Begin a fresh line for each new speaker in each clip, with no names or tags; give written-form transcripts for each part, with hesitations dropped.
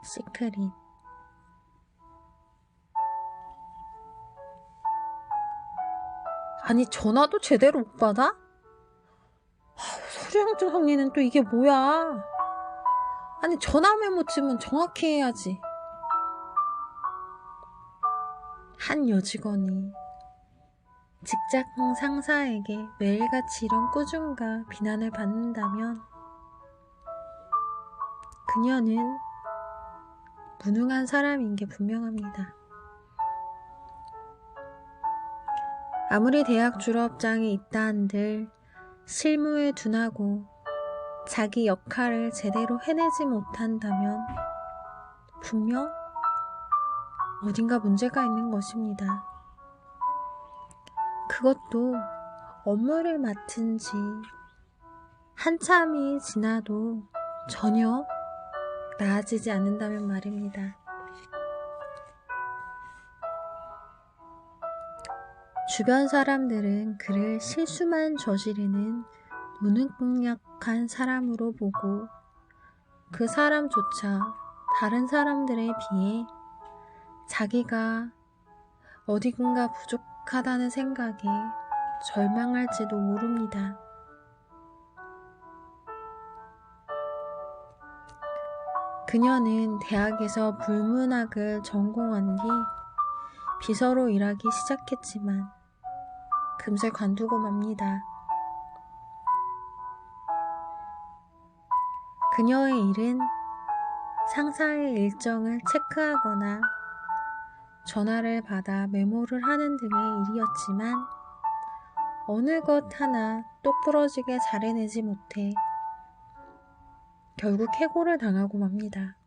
시크릿. 아니 전화도 제대로 못 받아? 서류형증 정리는 또 이게 뭐야? 아니 전화 메모쯤은 정확히 해야지. 한 여직원이 직장 상사에게 매일같이 이런 꾸중과 비난을 받는다면 그녀는 무능한 사람인 게 분명합니다. 아무리 대학 졸업장이 있다 한들 실무에 둔하고 자기 역할을 제대로 해내지 못한다면 분명 어딘가 문제가 있는 것입니다. 그것도 업무를 맡은 지 한참이 지나도 전혀 나아지지 않는다면 말입니다. 주변 사람들은 그를 실수만 저지르는 무능력한 사람으로 보고 그 사람조차 다른 사람들에 비해 자기가 어디군가 부족하다는 생각에 절망할지도 모릅니다. 그녀는 대학에서 불문학을 전공한 뒤 비서로 일하기 시작했지만 금세 관두고 맙니다. 그녀의 일은 상사의 일정을 체크하거나 전화를 받아 메모를 하는 등의 일이었지만 어느 것 하나 똑부러지게 잘 해내지 못해 결국 해고를 당하고 맙니다.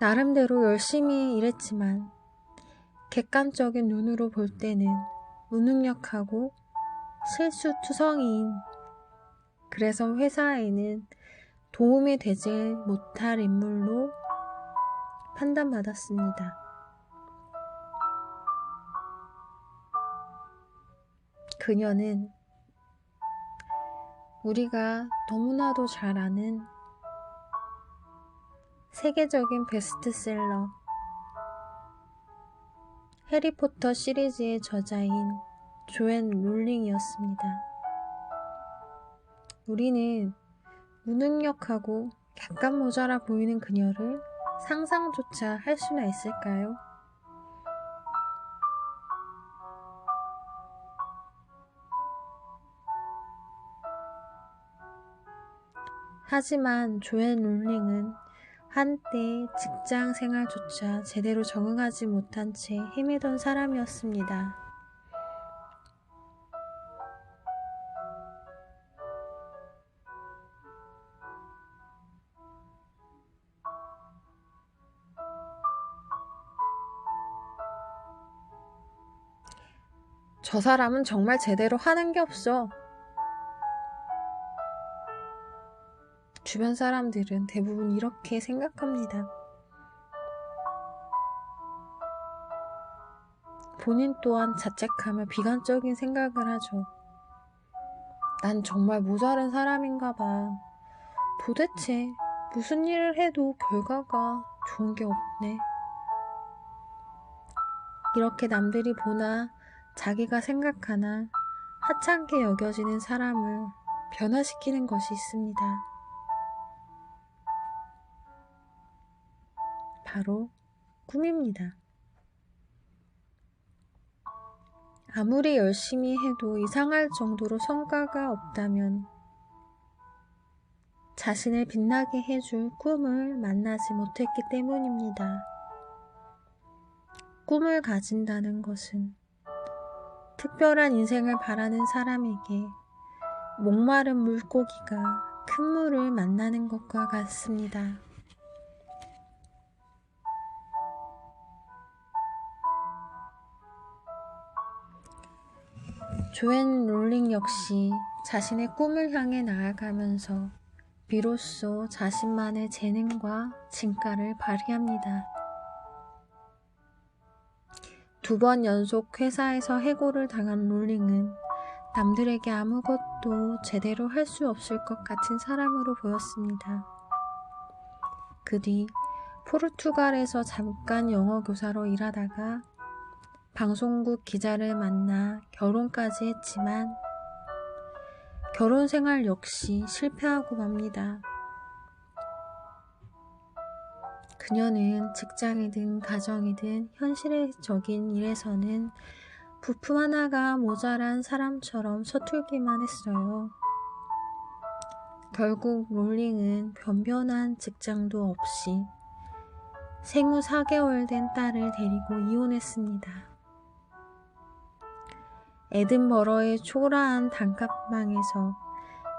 나름대로 열심히 일했지만 객관적인 눈으로 볼 때는 무능력하고 실수투성이인, 그래서 회사에는 도움이 되지 못할 인물로 판단받았습니다. 그녀는 우리가 너무나도 잘 아는 세계적인 베스트셀러 해리포터 시리즈의 저자인 조앤 롤링이었습니다. 우리는 무능력하고 약간 모자라 보이는 그녀를 상상조차 할 수나 있을까요? 하지만 조앤 롤링은 한때 직장 생활조차 제대로 적응하지 못한 채 헤매던 사람이었습니다. 저 사람은 정말 제대로 하는 게 없어. 주변 사람들은 대부분 이렇게 생각합니다. 본인 또한 자책하며 비관적인 생각을 하죠. 난 정말 모자란 사람인가 봐. 도대체 무슨 일을 해도 결과가 좋은 게 없네. 이렇게 남들이 보나 자기가 생각하나 하찮게 여겨지는 사람을 변화시키는 것이 있습니다. 바로 꿈입니다. 아무리 열심히 해도 이상할 정도로 성과가 없다면 자신을 빛나게 해줄 꿈을 만나지 못했기 때문입니다. 꿈을 가진다는 것은 특별한 인생을 바라는 사람에게 목마른 물고기가 큰 물을 만나는 것과 같습니다. 조앤 롤링 역시 자신의 꿈을 향해 나아가면서 비로소 자신만의 재능과 진가를 발휘합니다. 2번 연속 회사에서 해고를 당한 롤링은 남들에게 아무것도 제대로 할 수 없을 것 같은 사람으로 보였습니다. 그 뒤 포르투갈에서 잠깐 영어 교사로 일하다가 방송국 기자를 만나 결혼까지 했지만 결혼 생활 역시 실패하고 맙니다. 그녀는 직장이든 가정이든 현실적인 일에서는 부품 하나가 모자란 사람처럼 서툴기만 했어요. 결국 롤링은 변변한 직장도 없이 생후 4개월 된 딸을 데리고 이혼했습니다. 에든버러의 초라한 단칸방에서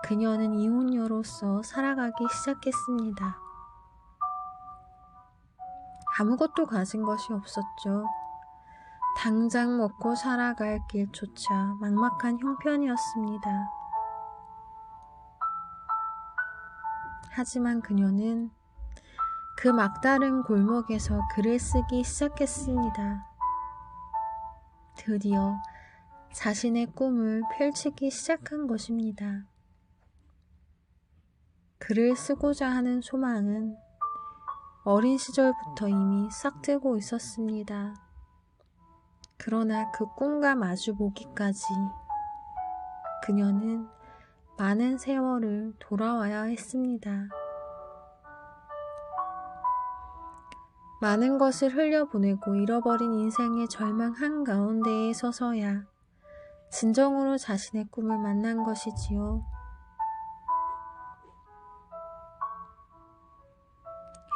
그녀는 이혼녀로서 살아가기 시작했습니다. 아무것도 가진 것이 없었죠. 당장 먹고 살아갈 길조차 막막한 형편이었습니다. 하지만 그녀는 그 막다른 골목에서 글을 쓰기 시작했습니다. 드디어 자신의 꿈을 펼치기 시작한 것입니다. 글을 쓰고자 하는 소망은 어린 시절부터 이미 싹트고 있었습니다. 그러나 그 꿈과 마주보기까지 그녀는 많은 세월을 돌아와야 했습니다. 많은 것을 흘려보내고 잃어버린 인생의 절망 한가운데에 서서야 진정으로 자신의 꿈을 만난 것이지요.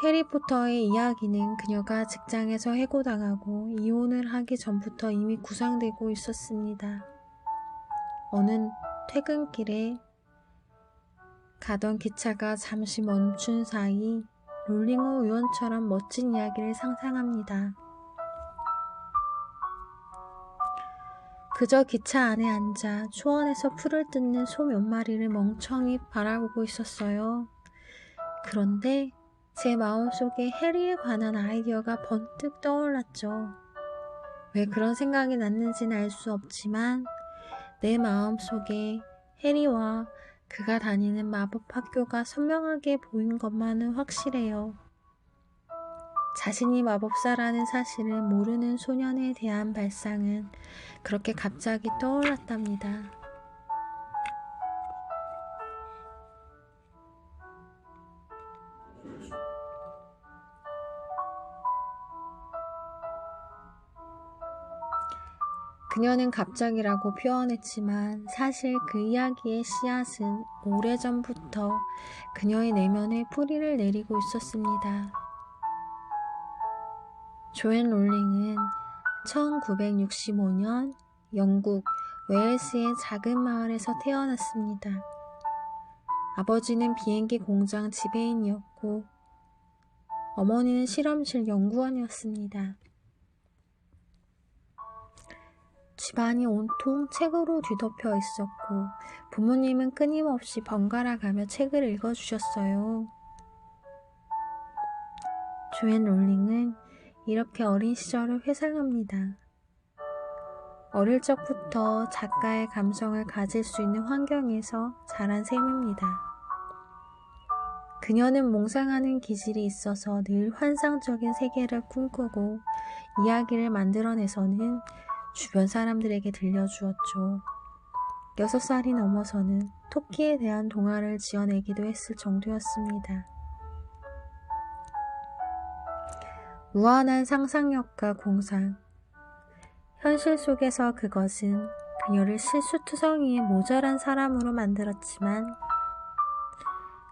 해리포터의 이야기는 그녀가 직장에서 해고당하고 이혼을 하기 전부터 이미 구상되고 있었습니다. 어느 퇴근길에 가던 기차가 잠시 멈춘 사이 롤링호 의원처럼 멋진 이야기를 상상합니다. 그저 기차 안에 앉아 초원에서 풀을 뜯는 소 몇 마리를 멍청히 바라보고 있었어요. 그런데 제 마음속에 해리에 관한 아이디어가 번뜩 떠올랐죠. 왜 그런 생각이 났는지는 알 수 없지만 내 마음속에 해리와 그가 다니는 마법학교가 선명하게 보인 것만은 확실해요. 자신이 마법사라는 사실을 모르는 소년에 대한 발상은 그렇게 갑자기 떠올랐답니다. 그녀는 갑자기라고 표현했지만 사실 그 이야기의 씨앗은 오래전부터 그녀의 내면에 뿌리를 내리고 있었습니다. 조앤 롤링은 1965년 영국 웨일스의 작은 마을에서 태어났습니다. 아버지는 비행기 공장 지배인이었고 어머니는 실험실 연구원이었습니다. 집안이 온통 책으로 뒤덮여 있었고 부모님은 끊임없이 번갈아 가며 책을 읽어주셨어요. 조앤 롤링은 이렇게 어린 시절을 회상합니다. 어릴 적부터 작가의 감성을 가질 수 있는 환경에서 자란 셈입니다. 그녀는 몽상하는 기질이 있어서 늘 환상적인 세계를 꿈꾸고 이야기를 만들어내서는 주변 사람들에게 들려주었죠. 6살이 넘어서는 토끼에 대한 동화를 지어내기도 했을 정도였습니다. 무한한 상상력과 공상, 현실 속에서 그것은 그녀를 실수투성이에 모자란 사람으로 만들었지만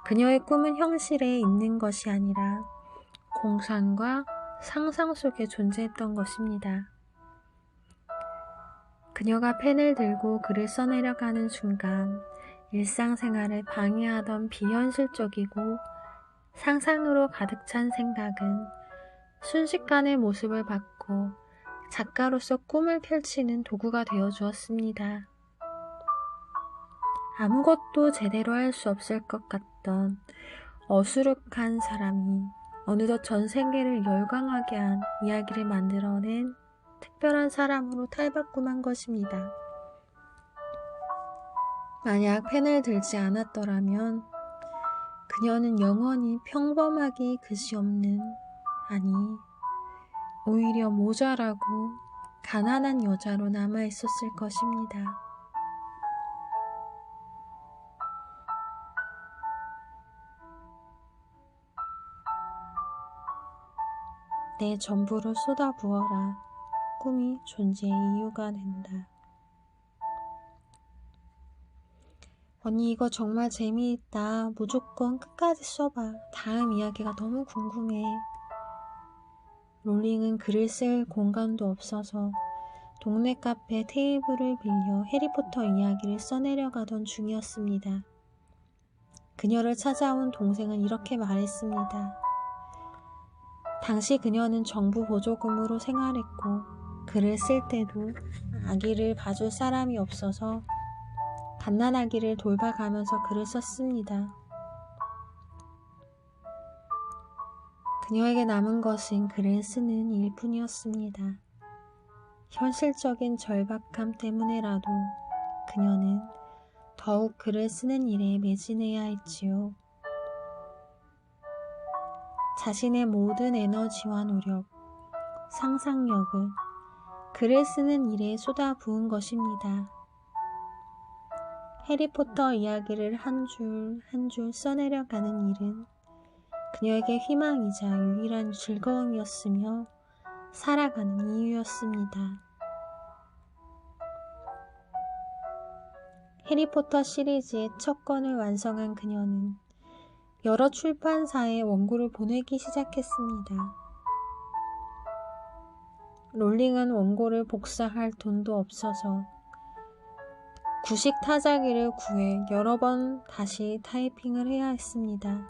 그녀의 꿈은 현실에 있는 것이 아니라 공상과 상상 속에 존재했던 것입니다. 그녀가 펜을 들고 글을 써내려가는 순간 일상생활을 방해하던 비현실적이고 상상으로 가득 찬 생각은 순식간에 모습을 바꿔 작가로서 꿈을 펼치는 도구가 되어 주었습니다. 아무것도 제대로 할 수 없을 것 같던 어수룩한 사람이 어느덧 전 세계를 열광하게 한 이야기를 만들어낸 특별한 사람으로 탈바꿈한 것입니다. 만약 펜을 들지 않았더라면 그녀는 영원히 평범하기 그지없는, 아니 오히려 모자라고 가난한 여자로 남아있었을 것입니다. 내 전부를 쏟아부어라. 꿈이 존재의 이유가 된다. 언니 이거 정말 재미있다. 무조건 끝까지 써봐. 다음 이야기가 너무 궁금해. 롤링은 글을 쓸 공간도 없어서 동네 카페 테이블을 빌려 해리포터 이야기를 써내려가던 중이었습니다. 그녀를 찾아온 동생은 이렇게 말했습니다. 당시 그녀는 정부 보조금으로 생활했고 글을 쓸 때도 아기를 봐줄 사람이 없어서 갓난아기를 돌봐가면서 글을 썼습니다. 그녀에게 남은 것은 글을 쓰는 일뿐이었습니다. 현실적인 절박함 때문에라도 그녀는 더욱 글을 쓰는 일에 매진해야 했지요. 자신의 모든 에너지와 노력, 상상력을 글을 쓰는 일에 쏟아부은 것입니다. 해리포터 이야기를 한 줄 한 줄 써내려가는 일은 그녀에게 희망이자 유일한 즐거움이었으며 살아가는 이유였습니다. 해리포터 시리즈의 첫 권을 완성한 그녀는 여러 출판사에 원고를 보내기 시작했습니다. 롤링은 원고를 복사할 돈도 없어서 구식 타자기를 구해 여러 번 다시 타이핑을 해야 했습니다.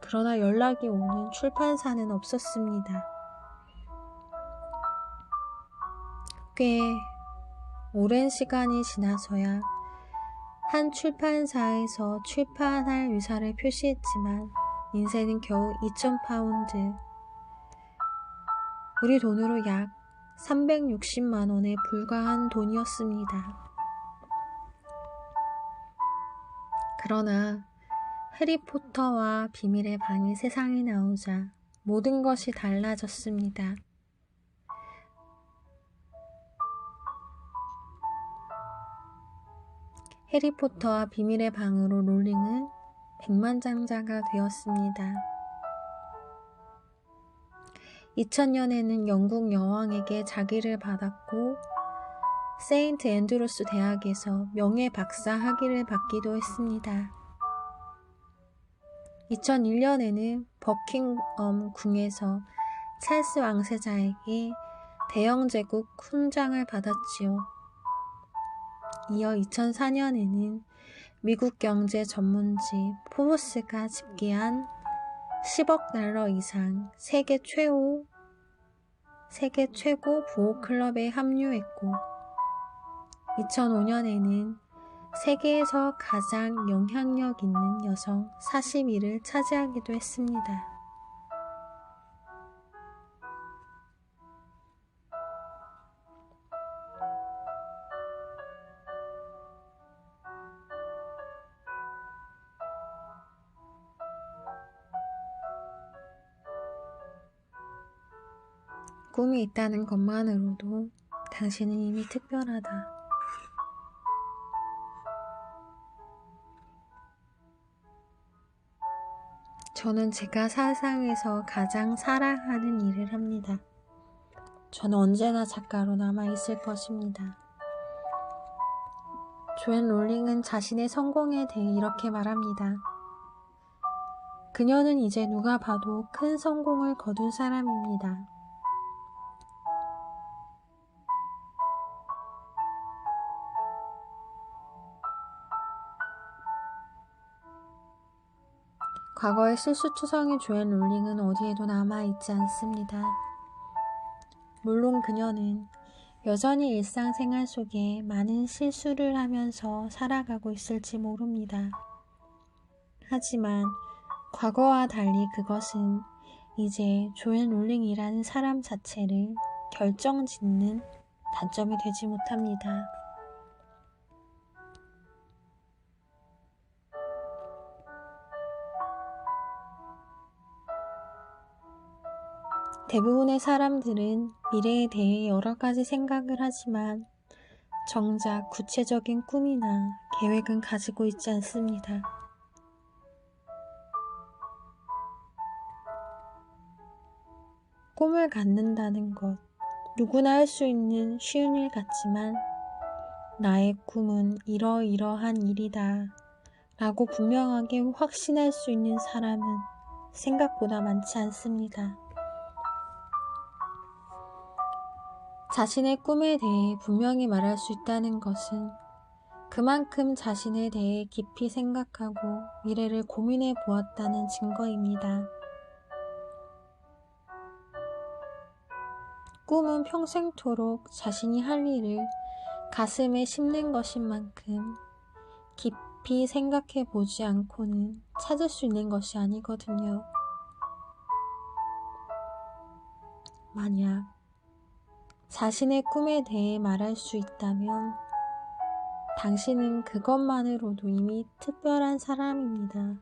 그러나 연락이 오는 출판사는 없었습니다. 꽤 오랜 시간이 지나서야 한 출판사에서 출판할 의사를 표시했지만 인쇄는 겨우 2,000파운드, 우리 돈으로 약 360만 원에 불과한 돈이었습니다. 그러나 해리포터와 비밀의 방이 세상에 나오자 모든 것이 달라졌습니다. 해리포터와 비밀의 방으로 롤링은 백만장자가 되었습니다. 2000년에는 영국 여왕에게 자기를 받았고 세인트 앤드루스 대학에서 명예 박사 학위를 받기도 했습니다. 2001년에는 버킹엄 궁에서 찰스 왕세자에게 대영 제국 훈장을 받았지요. 이어 2004년에는 미국 경제 전문지 포브스가 집계한 10억 달러 이상 세계 최고 부호 클럽에 합류했고 2005년에는 세계에서 가장 영향력 있는 여성 40위를 차지하기도 했습니다. 꿈이 있다는 것만으로도 당신은 이미 특별하다. 저는 제가 세상에서 가장 사랑하는 일을 합니다. 저는 언제나 작가로 남아있을 것입니다. 조앤 롤링은 자신의 성공에 대해 이렇게 말합니다. 그녀는 이제 누가 봐도 큰 성공을 거둔 사람입니다. 과거의 실수투성이 조앤 롤링은 어디에도 남아있지 않습니다. 물론 그녀는 여전히 일상생활 속에 많은 실수를 하면서 살아가고 있을지 모릅니다. 하지만 과거와 달리 그것은 이제 조앤 롤링이라는 사람 자체를 결정짓는 단점이 되지 못합니다. 대부분의 사람들은 미래에 대해 여러 가지 생각을 하지만 정작 구체적인 꿈이나 계획은 가지고 있지 않습니다. 꿈을 갖는다는 것, 누구나 할 수 있는 쉬운 일 같지만 나의 꿈은 이러이러한 일이다 라고 분명하게 확신할 수 있는 사람은 생각보다 많지 않습니다. 자신의 꿈에 대해 분명히 말할 수 있다는 것은 그만큼 자신에 대해 깊이 생각하고 미래를 고민해 보았다는 증거입니다. 꿈은 평생토록 자신이 할 일을 가슴에 심는 것인 만큼 깊이 생각해 보지 않고는 찾을 수 있는 것이 아니거든요. 만약 자신의 꿈에 대해 말할 수 있다면 당신은 그것만으로도 이미 특별한 사람입니다.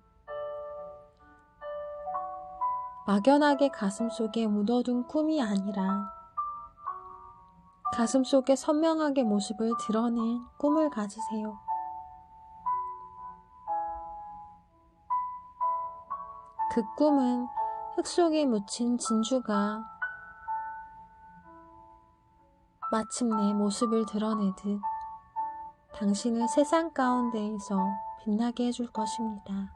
막연하게 가슴속에 묻어둔 꿈이 아니라 가슴속에 선명하게 모습을 드러낸 꿈을 가지세요. 그 꿈은 흙 속에 묻힌 진주가 마침내 모습을 드러내듯 당신을 세상 가운데에서 빛나게 해줄 것입니다.